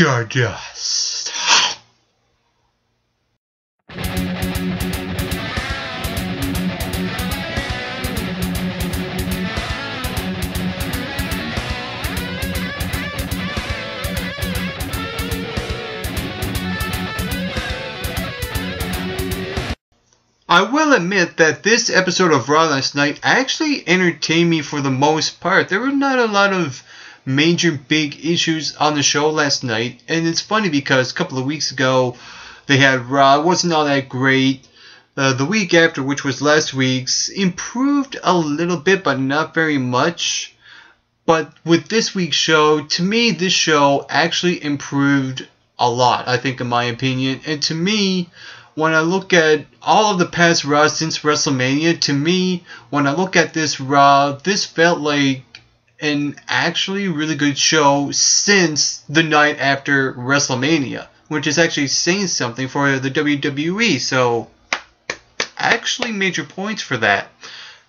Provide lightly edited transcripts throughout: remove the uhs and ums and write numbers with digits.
Stardust. I will admit that this episode of Raw last night actually entertained me for the most part. There were not a lot of major big issues on the show last night, and it's funny because a couple of weeks ago they had Raw. It wasn't all that great. The week after, which was last week's, improved a little bit, but not very much. But with this week's show, to me, this show actually improved a lot, I think, in my opinion. And to me, when I look at all of the past Raw since WrestleMania, to me, when I look at this Raw, this felt like an actually really good show since the night after WrestleMania, which is actually saying something for the WWE. So, actually major points for that.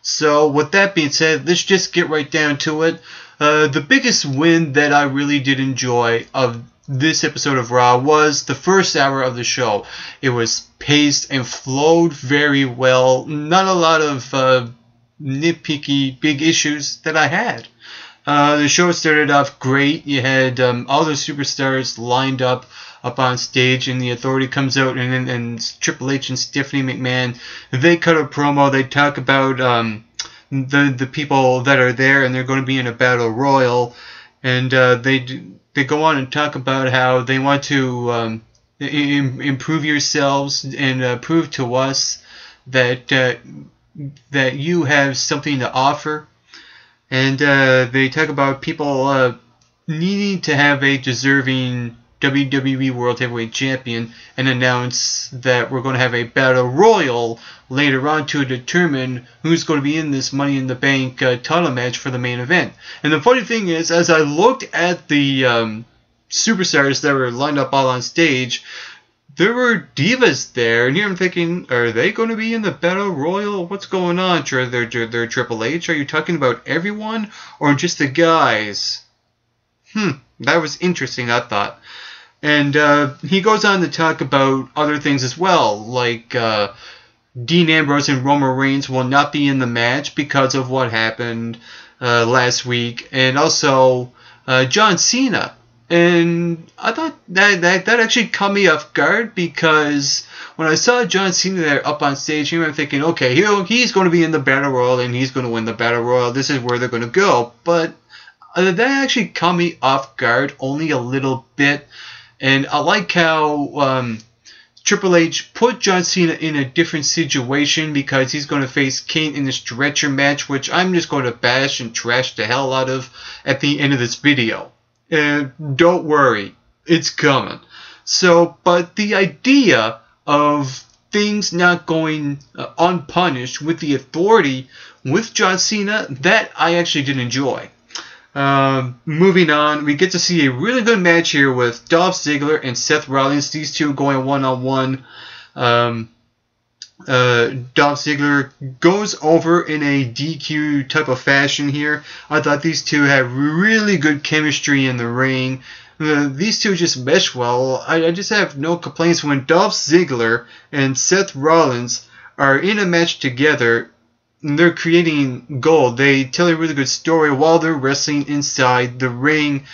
So, with that being said, let's just get right down to it. The biggest win that I really did enjoy of this episode of Raw was the first hour of the show. It was paced and flowed very well. Not a lot of nitpicky big issues that I had. The show started off great. You had all the superstars lined up on stage, and the Authority comes out, and Triple H and Stephanie McMahon, they cut a promo. They talk about the people that are there, and they're going to be in a battle royal, and they go on and talk about how they want to improve yourselves and prove to us that that you have something to offer. And they talk about people needing to have a deserving WWE World Heavyweight Champion, and announce that we're going to have a battle royal later on to determine who's going to be in this Money in the Bank title match for the main event. And the funny thing is, as I looked at the superstars that were lined up all on stage, there were divas there, and here I'm thinking, are they going to be in the Battle Royal? What's going on? They're Triple H? Are you talking about everyone, or just the guys? That was interesting, I thought. And he goes on to talk about other things as well, like Dean Ambrose and Roman Reigns will not be in the match because of what happened last week, and also John Cena. And I thought that actually caught me off guard, because when I saw John Cena there up on stage, I'm thinking, okay, he's going to be in the Battle Royal and he's going to win the Battle Royal. This is where they're going to go. But that actually caught me off guard only a little bit. And I like how Triple H put John Cena in a different situation, because he's going to face Kane in a stretcher match, which I'm just going to bash and trash the hell out of at the end of this video. And don't worry, it's coming. So, but the idea of things not going unpunished with the Authority, with John Cena, that I actually did enjoy. Moving on, we get to see a really good match here with Dolph Ziggler and Seth Rollins. These two going one-on-one. Dolph Ziggler goes over in a DQ type of fashion here. I thought these two had really good chemistry in the ring. These two just mesh well. I just have no complaints when Dolph Ziggler and Seth Rollins are in a match together. They're creating gold. They tell a really good story while they're wrestling inside the ring.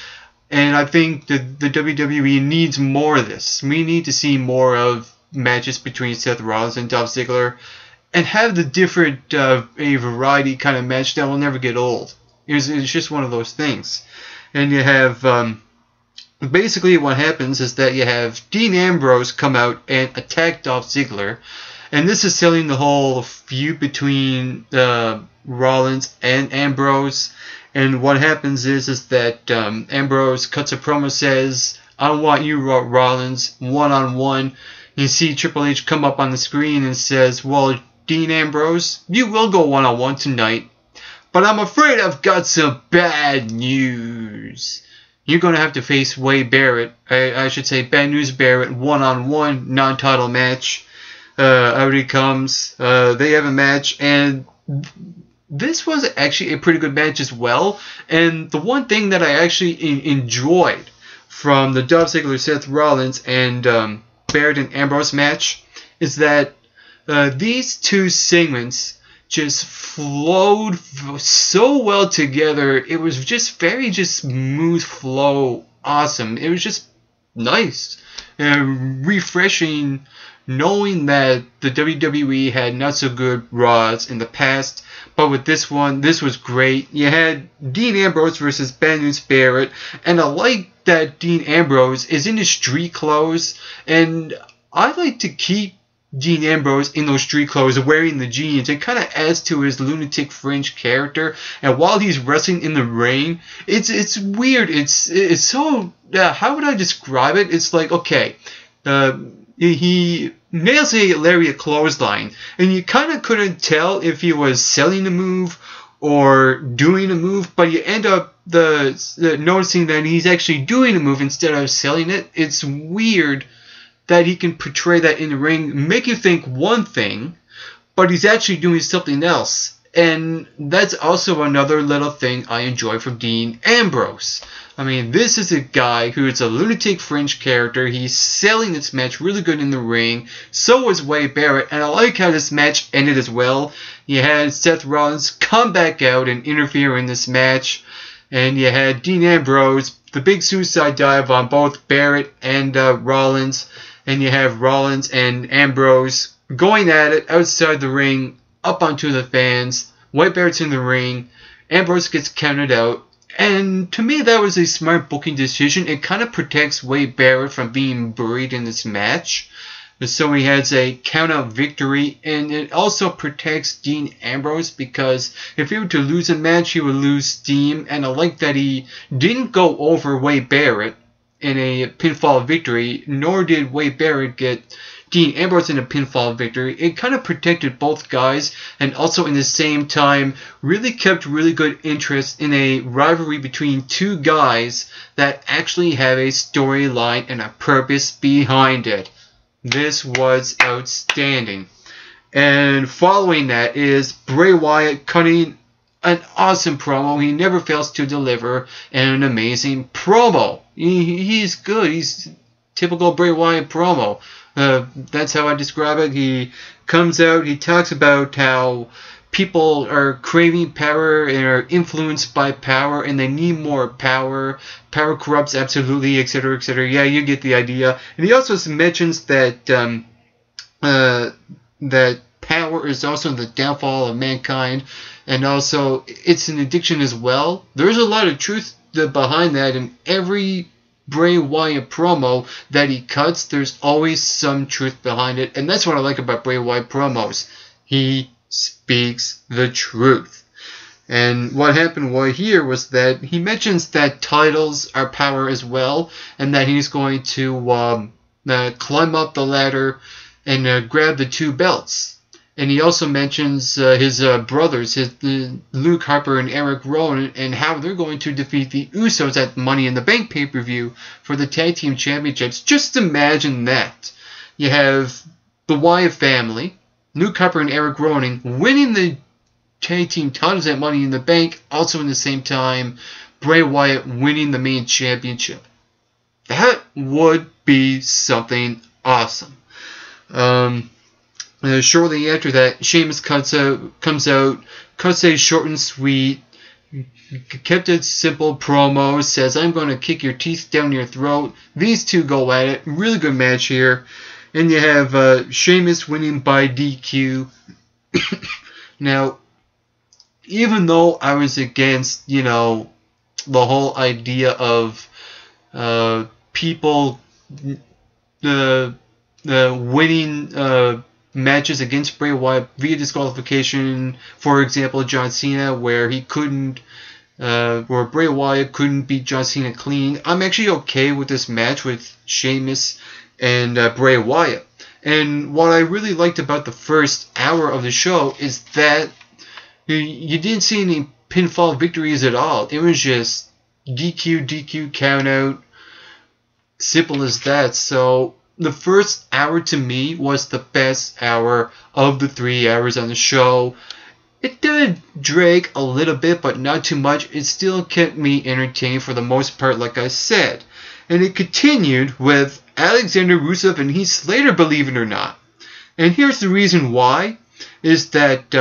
And I think that the WWE needs more of this. We need to see more of matches between Seth Rollins and Dolph Ziggler, and have the different a variety kind of match that will never get old. It's just one of those things. And you have basically what happens is that you have Dean Ambrose come out and attack Dolph Ziggler, and this is selling the whole feud between Rollins and Ambrose. And what happens is that Ambrose cuts a promo, says, "I want you, Rollins, one-on-one." You see Triple H come up on the screen and says, "Well, Dean Ambrose, you will go one-on-one tonight, but I'm afraid I've got some bad news. You're going to have to face Wade Barrett, I should say Bad News Barrett, one-on-one, non-title match." Out he comes. They have a match, and this was actually a pretty good match as well. And the one thing that I actually enjoyed from the Dolph Ziggler, Seth Rollins, and Barrett and Ambrose match is that these two segments just flowed so well together. It was just very smooth flow, awesome. It was just nice, refreshing, knowing that the WWE had not so good Raws in the past. But with this one, this was great. You had Dean Ambrose versus Bad News Barrett, and I like that Dean Ambrose is in his street clothes, and I like to keep Dean Ambrose in those street clothes wearing the jeans. It kind of adds to his lunatic fringe character, and while he's wrestling in the ring, it's weird. It's so, how would I describe it? It's like, okay, he nails a lariat clothesline, and you kind of couldn't tell if he was selling a move or doing a move, but you end up noticing that he's actually doing a move instead of selling it. It's weird that he can portray that in the ring, make you think one thing, but he's actually doing something else. And that's also another little thing I enjoy from Dean Ambrose. I mean, this is a guy who is a lunatic fringe character. He's selling this match really good in the ring. So was Wade Barrett, and I like how this match ended as well. You had Seth Rollins come back out and interfere in this match, and you had Dean Ambrose, the big suicide dive on both Barrett and Rollins, and you have Rollins and Ambrose going at it outside the ring, up onto the fans. Wade Barrett's in the ring. Ambrose gets counted out. And to me, that was a smart booking decision. It kind of protects Wade Barrett from being buried in this match. So he has a count-out victory. And it also protects Dean Ambrose, because if he were to lose a match, he would lose steam. And I like that he didn't go over Wade Barrett in a pinfall victory, nor did Wade Barrett get Dean Ambrose in a pinfall victory. It kind of protected both guys, and also in the same time really kept really good interest in a rivalry between two guys that actually have a storyline and a purpose behind it. This was outstanding. And following that is Bray Wyatt cutting an awesome promo. He never fails to deliver an amazing promo. He's good. He's typical Bray Wyatt promo. That's how I describe it. He comes out, he talks about how people are craving power and are influenced by power, and they need more power. Power corrupts absolutely, etc., etc. Yeah, you get the idea. And he also mentions that that power is also the downfall of mankind, and also it's an addiction as well. There's a lot of truth behind that, and every Bray Wyatt promo that he cuts, there's always some truth behind it, and that's what I like about Bray Wyatt promos. He speaks the truth. And what happened here was that he mentions that titles are power as well, and that he's going to climb up the ladder and grab the two belts. And he also mentions his brothers, Luke Harper and Eric Rowan, and how they're going to defeat the Usos at Money in the Bank pay-per-view for the Tag Team Championships. Just imagine that. You have the Wyatt family, Luke Harper and Eric Rowan, winning the Tag Team titles at Money in the Bank, also in the same time, Bray Wyatt winning the main championship. That would be something awesome. Shortly after that, Sheamus comes out, cuts a short and sweet, kept it simple promo, says, "I'm going to kick your teeth down your throat." These two go at it. Really good match here. And you have Sheamus winning by DQ. Now, even though I was against, the whole idea of people winning matches against Bray Wyatt via disqualification, for example, John Cena, where Bray Wyatt couldn't beat John Cena clean, I'm actually okay with this match with Sheamus and Bray Wyatt. And what I really liked about the first hour of the show is that you didn't see any pinfall victories at all. It was just DQ, count out, simple as that. So the first hour to me was the best hour of the 3 hours on the show. It did drag a little bit, but not too much. It still kept me entertained for the most part, like I said. And it continued with Alexander Rusev and Heath Slater, believe it or not. And here's the reason why, is that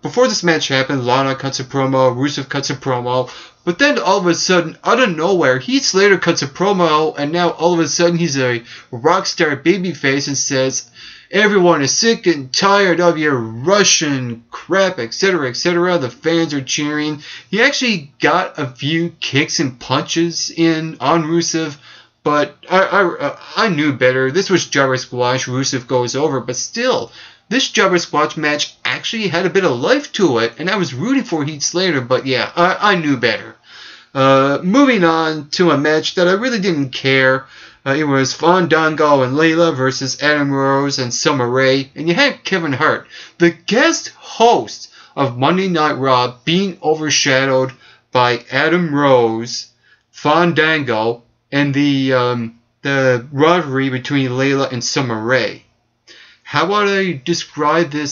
before this match happened, Lana cuts a promo, Rusev cuts a promo, but then all of a sudden, out of nowhere, Heath Slater cuts a promo, and now all of a sudden he's a rock star babyface and says, everyone is sick and tired of your Russian crap, etc., etc. The fans are cheering. He actually got a few kicks and punches in on Rusev, but I knew better. This was Jobber Squash. Rusev goes over, but still, this Jobber Squash match actually had a bit of life to it, and I was rooting for Heath Slater, but yeah, I knew better. Moving on to a match that I really didn't care. It was Fandango and Layla versus Adam Rose and Summer Rae, and you had Kevin Hart, the guest host of Monday Night Raw, being overshadowed by Adam Rose, Fandango, and the rivalry between Layla and Summer Rae. How about I describe this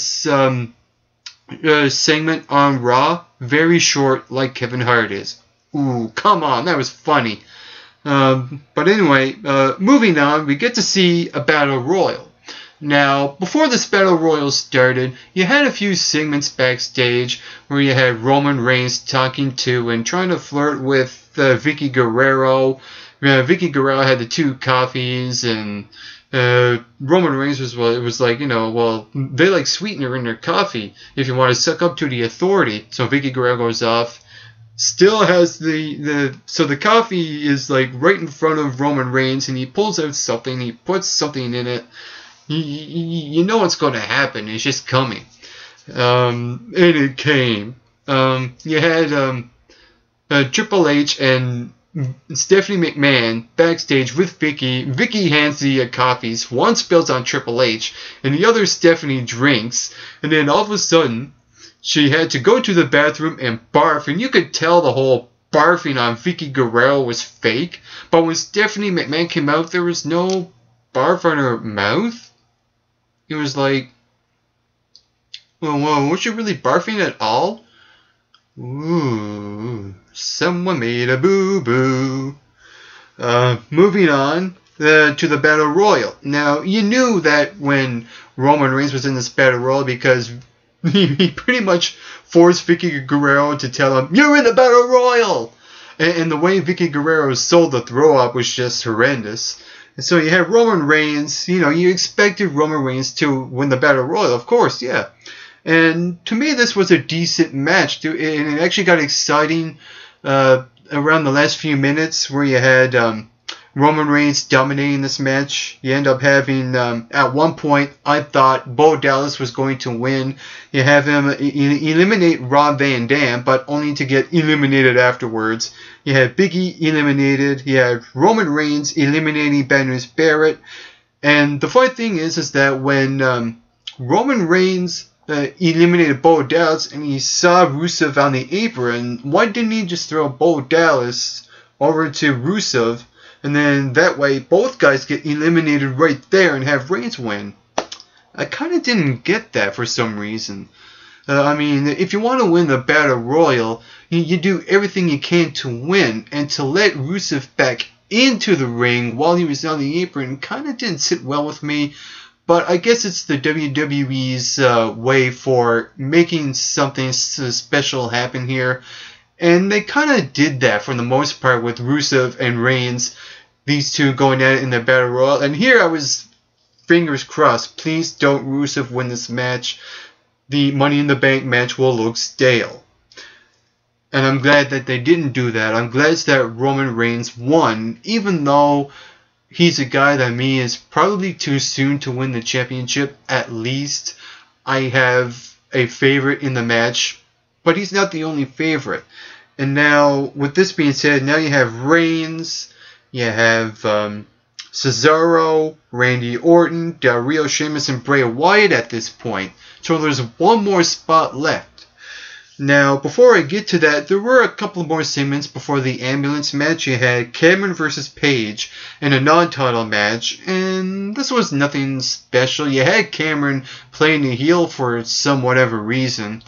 segment on Raw? Very short, like Kevin Hart is. Ooh, come on, that was funny. But anyway, moving on, we get to see a Battle Royal. Now, before this Battle Royal started, you had a few segments backstage where you had Roman Reigns talking to and trying to flirt with Vicky Guerrero. Vicky Guerrero had the 2 coffees, and Roman Reigns was like, well, they like sweetener in their coffee if you want to suck up to the authority. So Vicky Guerrero goes off. Still has so the coffee is like right in front of Roman Reigns, and he pulls out something, he puts something in it. You know what's going to happen. It's just coming. And it came. You had Triple H and Stephanie McMahon backstage with Vicky. Vicky hands the coffees. One spills on Triple H, and the other Stephanie drinks. And then all of a sudden, she had to go to the bathroom and barf, and you could tell the whole barfing on Vicky Guerrero was fake. But when Stephanie McMahon came out, there was no barf on her mouth. It was like, well, was she really barfing at all? Ooh, someone made a boo-boo. Moving on to the Battle Royal. Now, you knew that when Roman Reigns was in this Battle Royal because he pretty much forced Vicky Guerrero to tell him, you're in the Battle Royal! And the way Vicky Guerrero sold the throw-up was just horrendous. And so you had Roman Reigns, you expected Roman Reigns to win the Battle Royal, of course, yeah. And to me, this was a decent match, and it actually got exciting around the last few minutes where you had Roman Reigns dominating this match. You end up having, at one point, I thought Bo Dallas was going to win. You have him eliminate Rob Van Dam, but only to get eliminated afterwards. You had Big E eliminated. You had Roman Reigns eliminating Bad News Barrett. And the funny thing is that when Roman Reigns eliminated Bo Dallas and he saw Rusev on the apron, why didn't he just throw Bo Dallas over to Rusev? And then that way, both guys get eliminated right there and have Reigns win. I kind of didn't get that for some reason. If you want to win the Battle Royal, you do everything you can to win. And to let Rusev back into the ring while he was on the apron kind of didn't sit well with me. But I guess it's the WWE's way for making something special happen here. And they kind of did that for the most part with Rusev and Reigns, these two going at it in the Battle Royal. And here I was, fingers crossed, please don't Rusev win this match. The Money in the Bank match will look stale. And I'm glad that they didn't do that. I'm glad that Roman Reigns won, even though he's a guy that me is probably too soon to win the championship. At least I have a favorite in the match, but he's not the only favorite. And now, with this being said, now you have Reigns, you have Cesaro, Randy Orton, Del Rio, Sheamus, and Bray Wyatt at this point. So there's one more spot left. Now, before I get to that, there were a couple more segments before the ambulance match. You had Cameron versus Paige in a non-title match, and this was nothing special. You had Cameron playing the heel for some whatever reason,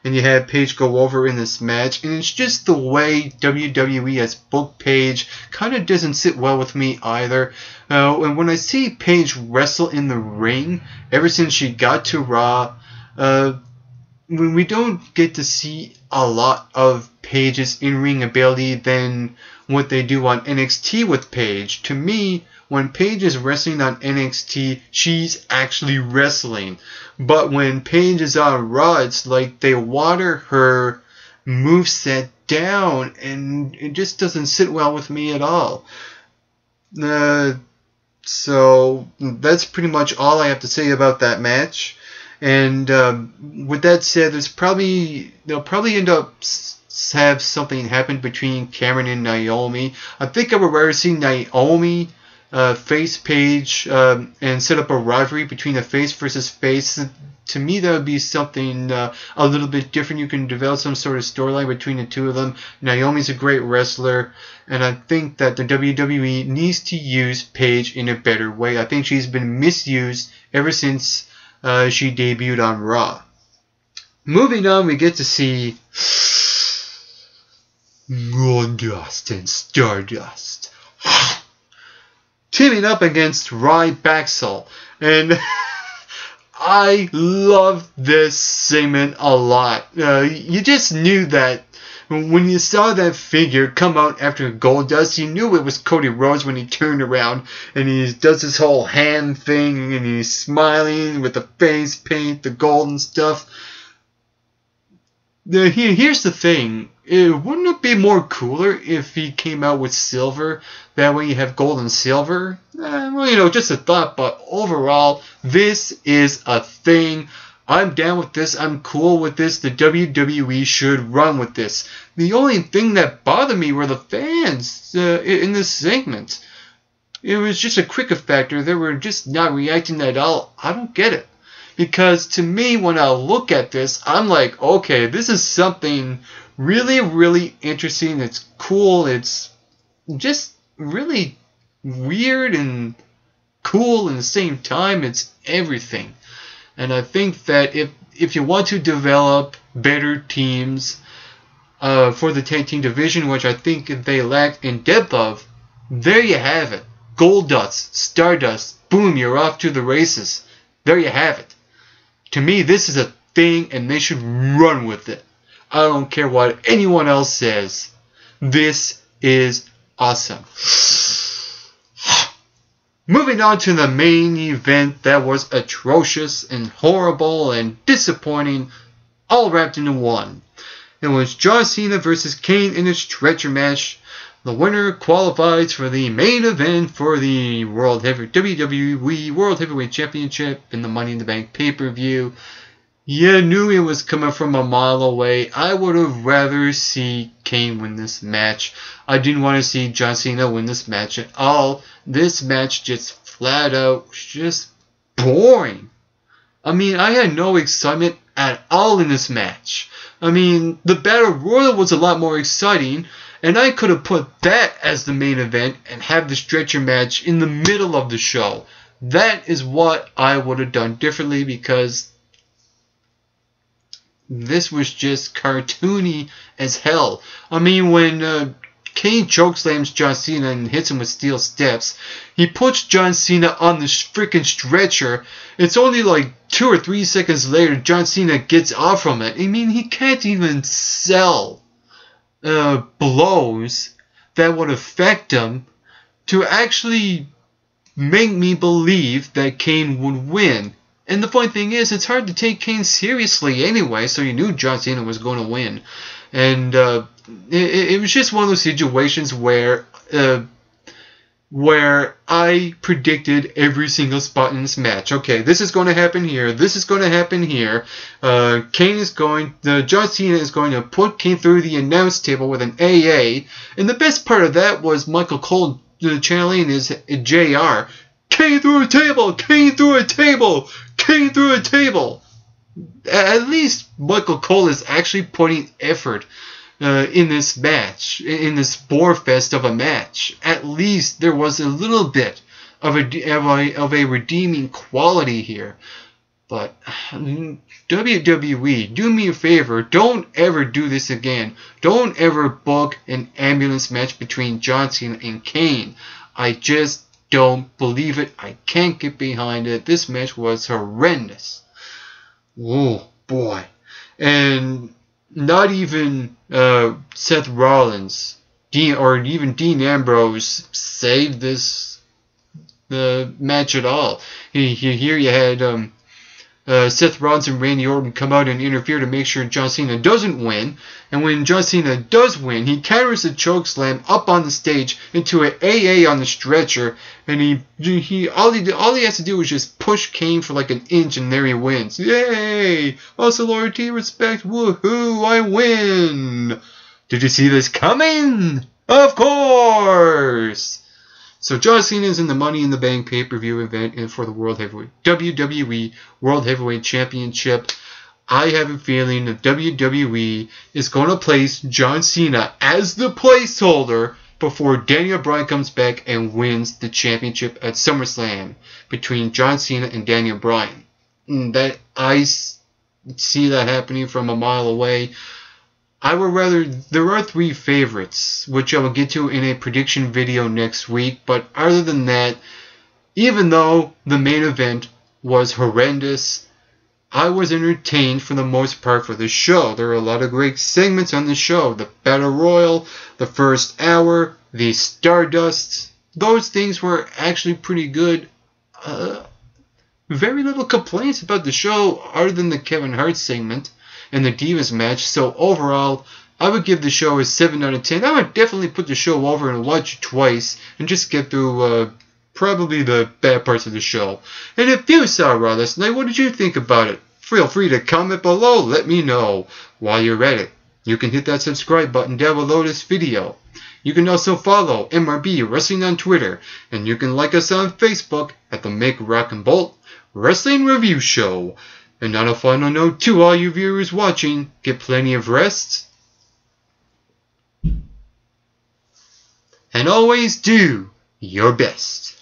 and you had Paige go over in this match, and it's just the way WWE has booked Paige kind of doesn't sit well with me either. And when I see Paige wrestle in the ring, ever since she got to Raw, when we don't get to see a lot of Paige's in-ring ability than what they do on NXT with Paige. To me, when Paige is wrestling on NXT, she's actually wrestling. But when Paige is on Raw, it's like they water her moveset down, and it just doesn't sit well with me at all. So that's pretty much all I have to say about that match. And with that said, they'll probably end up have something happen between Cameron and Naomi. I think I would rather see Naomi face Paige and set up a rivalry between a face versus face. To me, that would be something a little bit different. You can develop some sort of storyline between the two of them. Naomi's a great wrestler, and I think that the WWE needs to use Paige in a better way. I think she's been misused ever since she debuted on Raw. Moving on, we get to see Goldust and Stardust teaming up against Ryback, and I love this segment a lot. You just knew that when you saw that figure come out after Goldust, you knew it was Cody Rhodes when he turned around and he does this whole hand thing and he's smiling with the face paint, the gold and stuff. Here's the thing. Wouldn't it be more cooler if he came out with silver? That way you have gold and silver? Well, just a thought, but overall, this is a thing. I'm down with this. I'm cool with this. The WWE should run with this. The only thing that bothered me were the fans in this segment. It was just a cricket factor. They were just not reacting at all. I don't get it. Because to me, when I look at this, I'm like, okay, this is something really, really interesting. It's cool. It's just really weird and cool at the same time. It's everything. And I think that if you want to develop better teams for the tag team division, which I think they lack in depth of, there you have it. Goldust, Stardust, boom, you're off to the races. There you have it. To me, this is a thing, and they should run with it. I don't care what anyone else says. This is awesome. Moving on to the main event that was atrocious and horrible and disappointing, all wrapped into one. It was John Cena versus Kane in a stretcher match. The winner qualifies for the main event for the WWE World Heavyweight Championship in the Money in the Bank pay-per-view. You knew it was coming from a mile away. I would have rather see Kane win this match. I didn't want to see John Cena win this match at all. This match just flat out was just boring. I mean, I had no excitement at all in this match. I mean, the Battle Royal was a lot more exciting, and I could have put that as the main event and have the stretcher match in the middle of the show. That is what I would have done differently, because this was just cartoony as hell. I mean, when Kane chokeslams John Cena and hits him with steel steps, he puts John Cena on the freaking stretcher. It's only like 2 or 3 seconds later John Cena gets off from it. I mean, he can't even sell blows that would affect him to actually make me believe that Kane would win. And the funny thing is, it's hard to take Kane seriously anyway, so you knew John Cena was going to win. And it was just one of those situations where I predicted every single spot in this match. Okay, this is going to happen here. This is going to happen here. John Cena is going to put Kane through the announce table with an AA. And the best part of that was Michael Cole channeling his JR. Kane through a table! Kane through a table! Kane through a table! at least Michael Cole is actually putting effort in this match, in this bore fest of a match. At least there was a little bit of a redeeming quality here. But WWE, do me a favor, don't ever do this again. Don't ever book an ambulance match between John Cena and Kane. I just don't believe it. I can't get behind it. This match was horrendous. Oh boy. And not even Seth Rollins or even Dean Ambrose saved this match at all. Here you had Seth Rollins and Randy Orton come out and interfere to make sure John Cena doesn't win. And when John Cena does win, he counters the chokeslam up on the stage into an AA on the stretcher. And all he has to do is just push Kane for like an inch, and there he wins. Yay! Also loyalty, respect, woohoo! I win. Did you see this coming? Of course. So John Cena is in the Money in the Bank pay-per-view event and for the WWE World Heavyweight Championship. I have a feeling that WWE is going to place John Cena as the placeholder before Daniel Bryan comes back and wins the championship at SummerSlam between John Cena and Daniel Bryan. That I see that happening from a mile away. I would rather, there are 3 favorites, which I will get to in a prediction video next week, but other than that, even though the main event was horrendous, I was entertained for the most part for the show. There are a lot of great segments on the show. The Battle Royal, the first hour, the Stardust, those things were actually pretty good. Very little complaints about the show other than the Kevin Hart segment and the Divas match. So overall, I would give the show a 7 out of 10. I would definitely put the show over and watch it twice and just get through probably the bad parts of the show. And if you saw Raw last night, what did you think about it? Feel free to comment below. Let me know. While you're at it, you can hit that subscribe button down below this video. You can also follow MRB Wrestling on Twitter, and you can like us on Facebook at the Make Rock and Bolt Wrestling Review Show. And on a final note to all you viewers watching, get plenty of rest, and always do your best.